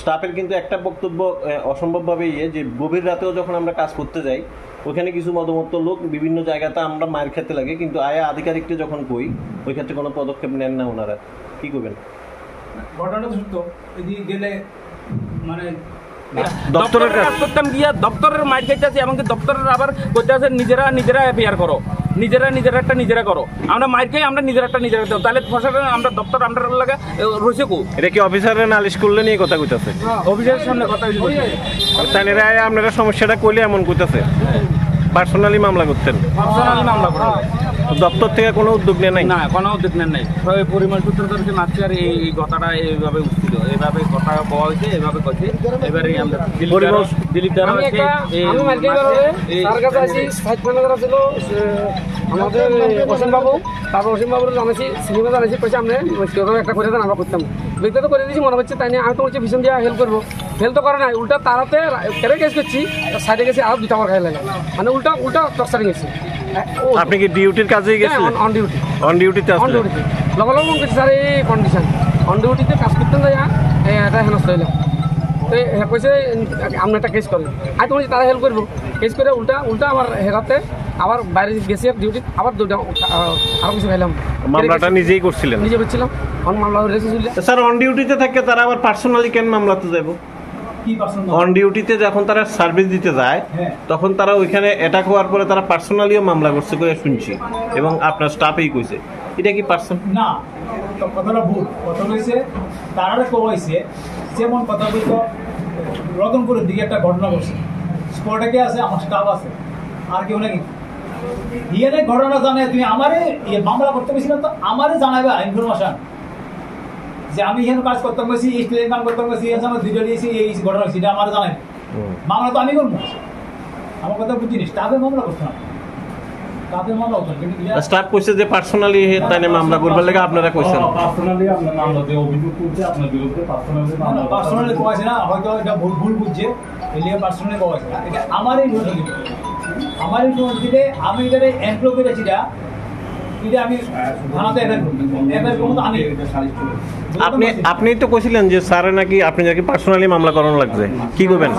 স্টাফের কিন্তু একটা বক্তব্য অসম্ভবভাবে যে গভীর রাতেও যখন আমরা কাজ করতে যাই ওখানে কিছু মদমত্ত লোক বিভিন্ন জায়গাতে আমরা মায়ের খেতে লাগে, কিন্তু আয়া আধিকারিককে যখন কই ওই ক্ষেত্রে কোনো পদক্ষেপ নেন না ওনারা, কি করবেন? ঘটনাটা সত্য, এদিকে গেলে মানে দপ্তরের কাজ করতাম গিয়া দপ্তরের মাইর খাইতেছে, এমনকি দপ্তরের আবার করতে আছে নিজেরা এফআইআর করো, নিজেরা করো। আমরা মাইর খাই, আমরা নিজেরা দেবো, তাহলে প্রশাসন আমরা দপ্তর আমরা লাগে রয়েছে কো। এটা কি অফিসারের নালিশ করলে নিয়ে কথা কইতাছে? অফিসারের সামনে কথা তাহলে আপনারা সমস্যাটা কইলে এমন কইতাছে পার্সোনালি মামলা করতেন? পার্সোনালি মামলা করো, দপ্তর থেকে কোনো উদ্যোগ নেয় নাই? না, কোনো উদ্যোগ নেন নাই। পরিমাণ সূত্রধরকে মারছে আর এই কথাটা এইভাবে উঠছিল, এইভাবে কথা বলা হয়েছে, এইভাবে করছে। এবারে আমরা দিলীপ দ্বারা তার কাছে আছি সাইড ম্যানেজার ছিল আমাদের অসীম বাবু, তারপর অসীম বাবুর জানাইছি, সিনেমা জানাইছি, পয়সা আপনি একটা করে দেন, আমরা করতাম। ব্যক্তিগত করে দিয়েছি মনে হচ্ছে, তাই নিয়ে আমি তো বলছি ভীষণ দিয়ে হেল্প করবো, হেল্প তো করে নাই, উল্টা তারাতে কেড়ে কেস করছি, সাইডে গেছি আর 2টা খাই লাগে, মানে উল্টা টর্চারিং গেছে। আপনি কি ডিউটির কাজেই গেছিলেন? অন ডিউটি, অন ডিউটিতে অন ডিউটিতে লগে মনে করছি স্যার এই কন্ডিশন অন ডিউটিতে কাজ করতেন যাই এটা হেনস্থ হইলাম। তো কইছে আপনি একটা কেস করেন, আমি তো বলছি তারা হেল্প করবো, কেস করে উল্টা আবার হেরাতে আবার বাইরে গেছি ডিউটি, আবার 2টা আরো কিছু খাইলাম। মামলাটা নিজেই করছিলেন? নিজে করছিলাম। মামলা রেজিস্ট্রি ছিল। স্যার অন ডিউটিতে থাকে তারা আবার পার্সোনালি কেন মামলাতে যাবো? অন ডিউটিতে যখন তারা সার্ভিস দিতে যায় তখন তারা ওইখানে অ্যাটাক হওয়ার পরে তারা পার্সোনালিও মামলা করছে করে শুনছি, এবং আপনার স্টাফেই কইছে, এটা কি পার্সোন না? কথাটা ভুল। কথা হয়েছে তারা কমাইছে, যেমন কথা বলতো রতনপুরের দিকে একটা ঘটনা ঘটছে, স্পটে কে আছে? আমার স্টাফ আছে, আর কেউ নাকি ইয়ে ঘটনা জানে। তুমি আমারে মামলা করতে গেছিলাম, তো আমারে জানাবে ইনফরমেশন যে আমি এখানে কাজ করতাম গেছি, এই স্টুডেন্ট কাম করতাম গেছি, আমার ভিডিও দিয়েছি, এই ঘটনা সেটা আমার জানাই। মামলা তো আমি করবো, আমার কথা বুঝিনি, স্টাফের মামলা করতে না, স্টাফের মামলা হতো। স্টাফ কইছে যে পার্সোনালি তাই মামলা করবার লাগে আপনারা কইছেন? পার্সোনালি আমরা মামলা দিয়ে অভিযোগ করতে আপনার বিরুদ্ধে পার্সোনালি কমাইছে না, হয়তো এটা ভুল বুঝছে, এলিয়ে পার্সোনালি কমাইছে না, এটা আমারই নোট দিবে, আমারই নোট দিলে আমি এটারে এনক্লো করেছি, আপনি তো কইছিলেন যে স্যার নাকি আপনি নাকি পার্সোনালি মামলা করানো লাগছে, কি করবেন?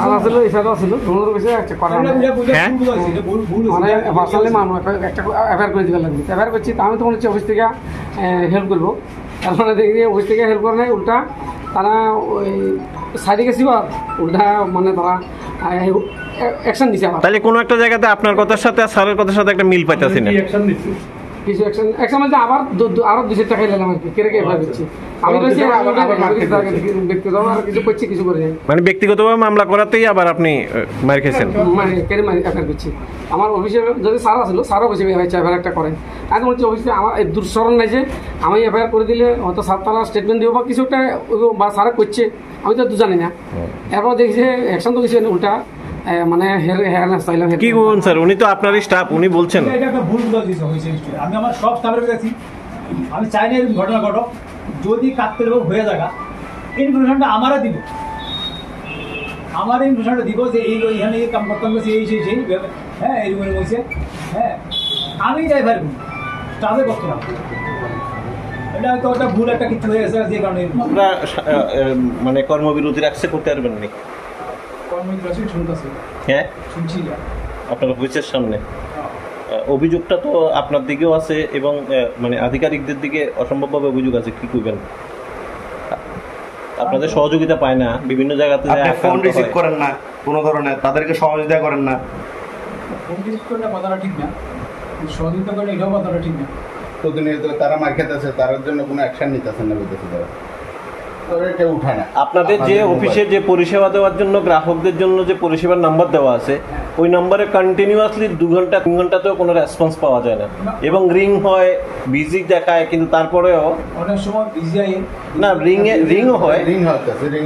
আমি তো মনে হচ্ছে অফিস থেকে হেল্প করবো, তারপরে দেখি অফিস থেকে হেল্প করে নাই, উল্টা তারা ওই সাইডে গেছি, উল্টা মানে তারা অ্যাকশন দিছে। তাহলে কোনো একটা জায়গাতে আপনার কথার সাথে আর স্যারের কথার সাথে একটা মিল পাইতেছি না। কিছু অ্যাকশন মানে আবার আরো 200 টাকা নিলাম আর কি, কেড়ে কেড়ে দিচ্ছি। আমি বলছি ব্যক্তিগত আর কিছু করছি, কিছু করে মানে ব্যক্তিগতভাবে মামলা করাতেই আবার আপনি মার খেয়েছেন? মানে কেড়ে এফআইআর করছি। আমার অফিসে যদি স্যার আসলো, স্যারও বসে এফআইআর একটা করেন। এখন বলছি অফিসে আমার দুঃস্মরণ নাই যে আমি এফআইআর করে দিলে হয়তো স্যার তারা স্টেটমেন্ট দিব বা কিছু একটা, বা স্যারা করছে, আমি তো জানি না। এরপর দেখছি অ্যাকশন তো কিছু উল্টা মানে কি বলুন স্যার, উনি তো আপনারই স্টাফ, উনি বলছেন এটা একটা ভুল বুঝাইছে হয়েছে। আমি আমার সব স্টাফের কাছে আমি চাই না এরকম ঘটনা ঘটক, যদি কাটতে হয়ে যাগা ইনফরমেশনটা আমারও দিব, আমার ইনফরমেশনটা দিব যে এইখানে এই কাম করতাম গেছি, এই সেই হ্যাঁ এরকম হয়েছে, হ্যাঁ আমি ড্রাইভার স্টাফে করতে না, এটা হয়তো একটা ভুল একটা কিছু হয়ে গেছে, যে কারণে মানে কর্মবিরতি রাখছে, করতে পারবেন না? হ্যাঁ আপনার অফিসের সামনে অভিযোগটা তো আপনার দিকেও আছে এবং মানে আধিকারিকদের দিকে অসম্ভবভাবে অভিযোগ আছে, কি করবেন? আপনাদের সহযোগিতা পায় না বিভিন্ন জায়গাতে, ফোন রিসিভ করেন না কোনো ধরনের, তাদেরকে সহযোগিতা করেন না। ফোন রিসিভ করলে কথাটা ঠিক না, সহযোগিতা করলে এটাও কথাটা ঠিক না। প্রতিনিয়ত তারা মার্কেট আছে, তার জন্য কোনো অ্যাকশন নিতেছেন না, বলতেছে তারা উঠায় না। আপনাদের যে অফিসে যে পরিষেবা দেওয়ার জন্য গ্রাহকদের জন্য যে পরিষেবার নাম্বার দেওয়া আছে, ওই নাম্বারে কন্টিনিউয়াসলি 2 ঘন্টা 3 ঘন্টাতেও কোনো রেসপন্স পাওয়া যায় না, এবং রিং হয়, বিজি দেখায়, কিন্তু তারপরেও অনেক সময় বিজি হয় না, রিংও হয়,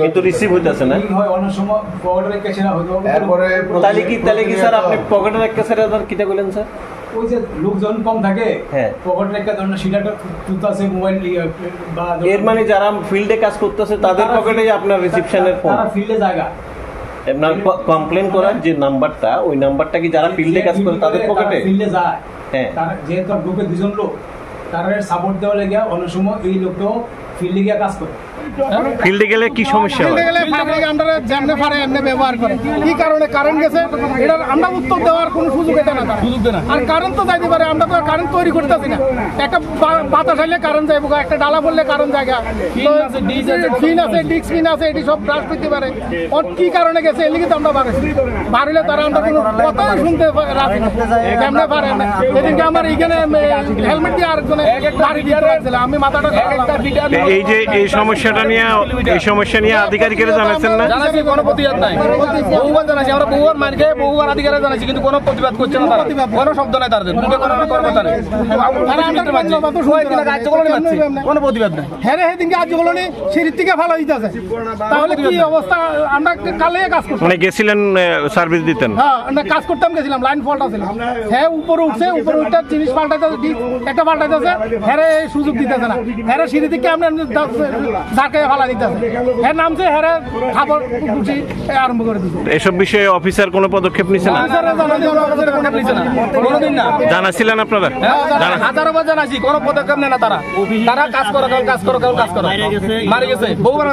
কিন্তু রিসিভ হইতেছে না। অনেক সময় পকেটে রেখে ছেড়া হতো। তাহলে কি স্যার আপনি পকেটে রেখে ছেড়া কিটা বলেন স্যার? ওই যে লোকজন কম থাকে, পকেটে রেখে ধরনের সিটাটা তুলতেছে মোবাইল, বা এর মানে যারা ফিল্ডে কাজ করতেছে তাদের পকেটেই আপনার রিসেপশনের ফোন, তারা ফিল্ডে জায়গা আপনার কমপ্লেন করার যে নাম্বারটা, ওই নাম্বারটা কি যারা ফিল্ডে কাজ করে তাদের পকেটে ফিল্ডে যায়? হ্যাঁ, যেহেতু গ্রুপে 2 জন লোক, তারা সাপোর্ট দেওয়া লেগে অনেক সময় এই লোকটাও ফিল্ডে গিয়ে কাজ করে। ফিল্ডে গেলে কি সমস্যা হয়? গেলে পাবলিক আমরা যেমনে পারে এমনি ব্যবহার করে কি কারণে কারেন্ট গেছে এটার আমরা উত্তর দেওয়ার কোনো সুযোগ এটা না আর কারেন্ট তো যাইতে পারে আমরা তো কারেন্ট তৈরি করতেছি না একটা বাতাস হইলে কারেন্ট যাইব একটা ডালা বললে কারেন্ট জায়গা ফিন আছে ডিস্ক ফিন আছে এটি সব ব্রাশ করতে পারে ওর কি কারণে গেছে এর লিগে তো আমরা বাড়িলে তারা আমরা কোনো কথাই শুনতে রাখি না কেমনে পারে না এদিকে আমার এইখানে হেলমেট দিয়ে আরেকজনে বাড়ি দিয়ে রাখছিল আমি মাথাটা এই যে এই সমস্যা নিয়ে আধিকারিকেরা জানাচ্ছেন না? জানাচ্ছি কোনো প্রতিবাদ নাই বহুবার জানাচ্ছি আমরা বহুবার মার খেয়ে বহুবার আধিকারিক জানাচ্ছি কিন্তু কোনো প্রতিবাদ করছে না তারা কোনো শব্দ নাই তাদের মুখে কোনো কথা নেই কোনো প্রতিবাদ নাই হ্যাঁ রে সেদিনকে আজ বলো নি সিঁড়ির থেকে ভালো দিতেছে তাহলে কি অবস্থা আমরা কালে কাজ করতাম মানে গেছিলেন সার্ভিস দিতেন? হ্যাঁ না কাজ করতাম গেছিলাম লাইন ফল্ট আছে হ্যাঁ উপরে উঠছে উপরে উঠতে জিনিস পাল্টাইতেছে একটা পাল্টাইতেছে হ্যাঁ রে সুযোগ দিতেছে না হ্যাঁ রে সিঁড়ি থেকে আমরা ঝাঁকে ভালো দিতেছে হ্যাঁ নামছে হ্যাঁ রে খাবার উঠি আরম্ভ করে দিচ্ছে এসব বিষয়ে অফিসার কোনো পদক্ষেপ নিচ্ছে না? জানাছিলেন আপনারা? হাজারোবার জানাচ্ছি কোনো পদক্ষেপ নেয় না তারা কাজ করো মারি গেছে বহুবার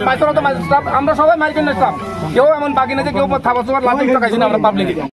আমরা সবাই মারি কেন কেউ এমন বাকি না যে কেউ থাকা লাভ টাকাইছি না আমরা পাবলিক